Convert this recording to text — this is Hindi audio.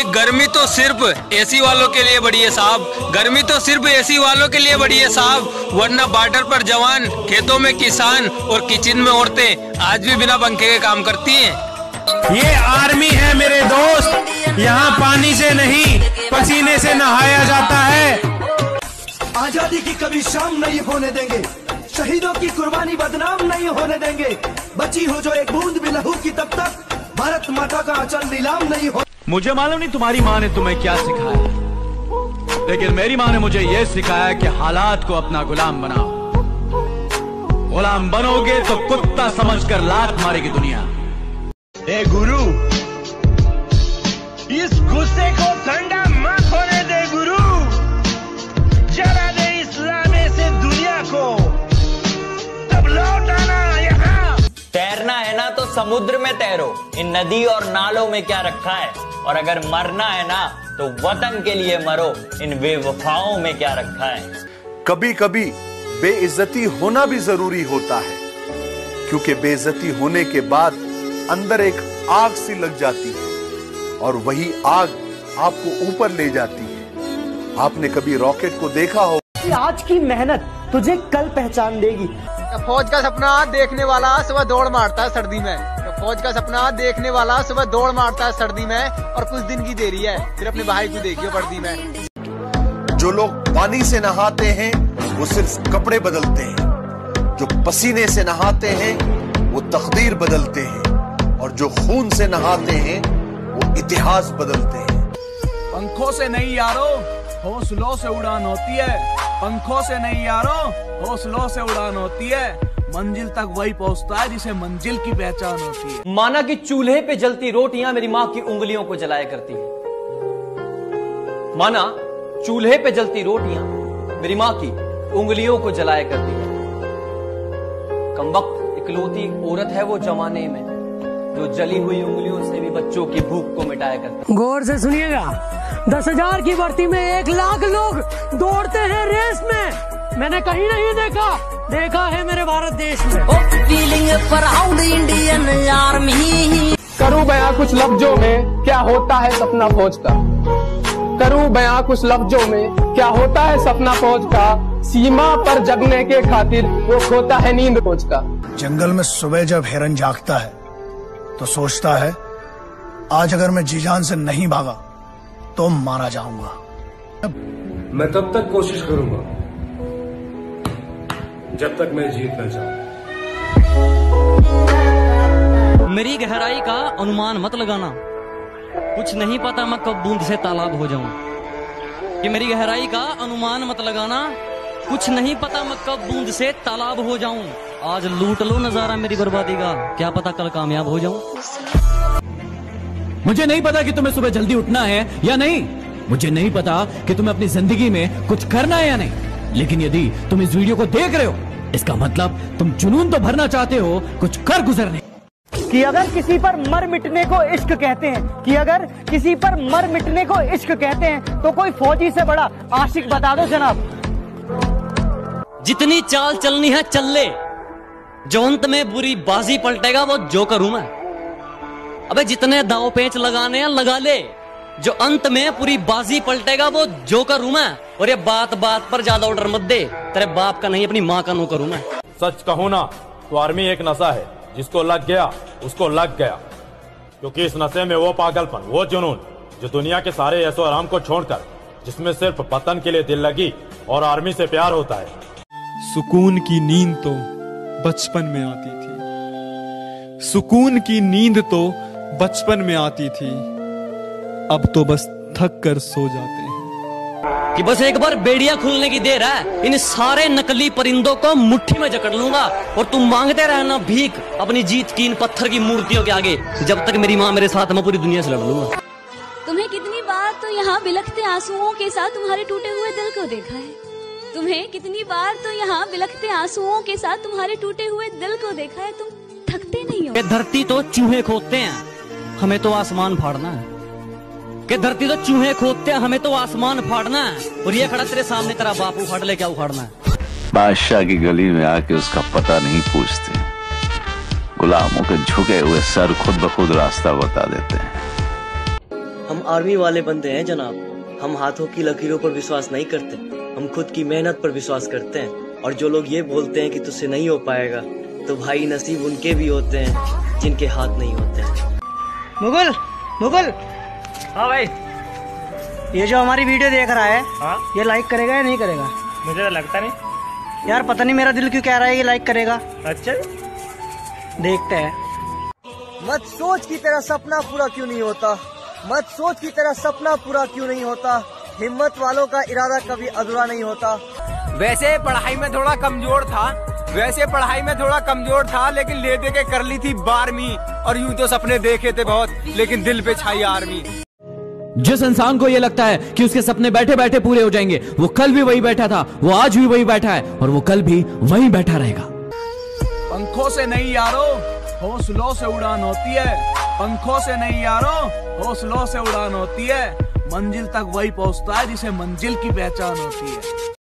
गर्मी तो सिर्फ एसी वालों के लिए बड़ी है साहब, गर्मी तो सिर्फ एसी वालों के लिए बड़ी है साहब, वरना बॉर्डर पर जवान, खेतों में किसान और किचन में औरतें आज भी बिना पंखे के काम करती हैं। ये आर्मी है मेरे दोस्त, यहाँ पानी से नहीं पसीने से नहाया जाता है। आजादी की कभी शाम नहीं होने देंगे, शहीदों की कुर्बानी बदनाम नहीं होने देंगे, बची हो जो एक बूंद भी लहू की तब तक भारत माता का अचल नीलाम नहीं हो। मुझे मालूम नहीं तुम्हारी माँ ने तुम्हें क्या सिखाया, लेकिन मेरी माँ ने मुझे यह सिखाया कि हालात को अपना गुलाम बनाओ। गुलाम बनोगे तो कुत्ता समझकर लात मारेगी दुनिया। ए गुरु, इस गुस्से को ठंडा मत होने दे गुरु, जला दे इस्लाम से दुनिया को, तब लौट आना यहाँ। तैरना है ना तो समुद्र में तैरो, इन नदी और नालों में क्या रखा है, और अगर मरना है ना तो वतन के लिए मरो, इन बेवफाओं में क्या रखा है। कभी कभी बेइज्जती होना भी जरूरी होता है, क्योंकि बेइज्जती होने के बाद अंदर एक आग सी लग जाती है और वही आग आपको ऊपर ले जाती है। आपने कभी रॉकेट को देखा हो? आज की मेहनत तुझे कल पहचान देगी। फौज का सपना देखने वाला सुबह दौड़ मारता है सर्दी में, फौज का सपना देखने वाला सुबह दौड़ मारता है सर्दी में, और कुछ दिन की देरी है फिर अपने भाई को देखियो वर्दी में। जो लोग पानी से नहाते हैं वो सिर्फ कपड़े बदलते हैं, जो पसीने से नहाते हैं वो तकदीर बदलते हैं, और जो खून से नहाते हैं वो इतिहास बदलते हैं। पंखों से नहीं यारो, हौसलों से उड़ान होती है। पंखों से नहीं यारो, हौसलों से उड़ान होती है। मंजिल तक वही पहुंचता है जिसे मंजिल की पहचान होती है। माना कि चूल्हे पे जलती रोटियां मेरी माँ की उंगलियों को जलाया करती है। माना चूल्हे पे जलती रोटियां मेरी माँ की उंगलियों को जलाया करती है। कमबख्त इकलौती औरत है वो जमाने में, जो जली हुई उंगलियों से भी बच्चों की भूख को मिटाया करती है। गौर से सुनिएगा, 10,000 की भर्ती में 1 लाख लोग दौड़ते हैं रेस में। मैंने कहीं नहीं देखा है मेरे भारत देश में। Feeling proud Indian army. करूं बयां कुछ लफ्जों में क्या होता है सपना फौज का, करूं बयां कुछ लफ्जों में क्या होता है सपना फौज का, सीमा पर जगने के खातिर वो खोता है नींद फौज का। जंगल में सुबह जब हिरन जागता है तो सोचता है आज अगर मैं जी जान से नहीं भागा तो मारा जाऊंगा। मैं तब तक कोशिश करूंगा जब तक मैं जीत न जाऊं। मेरी गहराई का अनुमान मत लगाना, कुछ नहीं पता मैं कब बूंद से तालाब हो जाऊं। कि मेरी गहराई का अनुमान मत लगाना, कुछ नहीं पता मैं कब बूंद से तालाब हो जाऊं। आज लूट लो नजारा मेरी बर्बादी का, क्या पता कल कामयाब हो जाऊं। मुझे नहीं पता कि तुम्हें सुबह जल्दी उठना है या नहीं, मुझे नहीं पता कि तुम्हें अपनी जिंदगी में कुछ करना है या नहीं, लेकिन यदि तुम इस वीडियो को देख रहे हो इसका मतलब तुम जुनून तो भरना चाहते हो, कुछ कर गुजरने। कि अगर किसी पर मर मिटने को इश्क कहते हैं, कि अगर किसी पर मर मिटने को इश्क कहते हैं तो कोई फौजी से बड़ा आशिक बता दो जनाब। जितनी चाल चलनी है चल ले, जो अंत में बुरी बाजी पलटेगा वो जोकर हूं मैं। अबे जितने दाव पेंच लगाने हैं लगा ले, जो अंत में पूरी बाजी पलटेगा वो जोकर हूं मैं। और ये बात बात पर ज्यादा ऑर्डर मत दे, तेरे बाप का नहीं अपनी माँ का नौकर हूं मैं। सच कहूं ना तो आर्मी एक नशा है, जिसको लग गया उसको लग गया, क्योंकि इस नशे में वो पागलपन, वो जुनून जो दुनिया के सारे ऐशो आराम को छोड़कर, जिसमें सिर्फ पतन के लिए दिल लगी और आर्मी से प्यार होता है। सुकून की नींद तो बचपन में आती थी, सुकून की नींद तो बचपन में आती थी, अब तो बस थक कर सो जाते हैं। कि बस एक बार बेड़िया खुलने की देर है, इन सारे नकली परिंदों को मुट्ठी में जकड़ लूंगा और तुम मांगते रहना भीख अपनी जीत की इन पत्थर की मूर्तियों के आगे, जब तक मेरी माँ मेरे साथ, मैं पूरी दुनिया से लड़ लूंगा। तुम्हें कितनी बार तो यहाँ बिलखते आंसुओं के साथ तुम्हारे टूटे हुए दिल को देखा है, तुम्हें कितनी बार तो यहाँ बिलखते आंसुओं के साथ तुम्हारे टूटे हुए दिल को देखा है, तुम थकते नहीं हो। धरती तो चूहे खोदते हैं, हमें तो आसमान फाड़ना है। कि धरती तो चूहे खोदते हैं, हमें तो आसमान फाड़ना है। और ये खड़ा तेरे सामने तेरा बाप उखाड़ ले, क्या उखाड़ना है। बादशाह की गली में आके उसका पता नहीं पूछते, गुलामों के झुके हुए सर खुद ब खुद रास्ता बता देते हैं। हम आर्मी वाले बंदे हैं जनाब। हम हाथों की लकीरों पर विश्वास नहीं करते, हम खुद की मेहनत पर विश्वास करते हैं। और जो लोग ये बोलते हैं कि तुझसे नहीं हो पाएगा, तो भाई नसीब उनके भी होते हैं जिनके हाथ नहीं होते हैं। मुगल हाँ भाई, ये जो हमारी वीडियो देख रहा है, हाँ? ये लाइक करेगा या नहीं करेगा? मुझे तो लगता नहीं यार, पता नहीं मेरा दिल क्यों कह रहा है ये लाइक करेगा। अच्छा, देखते हैं। मत सोच की तेरा सपना पूरा क्यों नहीं होता, मत सोच की तेरा सपना पूरा क्यों नहीं होता। हिम्मत वालों का इरादा कभी अधूरा नहीं होता। वैसे पढ़ाई में थोड़ा कमजोर था, लेकिन ले दे के कर ली थी 12वीं। और यूं तो सपने देखे थे बहुत, लेकिन दिल पे छाई आर्मी। जिस इंसान को ये लगता है कि उसके सपने बैठे बैठे पूरे हो जाएंगे, वो कल भी वही बैठा था, वो आज भी वही बैठा है, और वो कल भी वही बैठा रहेगा। पंखों से नहीं यारो, हौसलों से उड़ान होती है। पंखों से नहीं यारो, हौसलों से उड़ान होती है। मंजिल तक वही पहुंचता है जिसे मंजिल की पहचान होती है।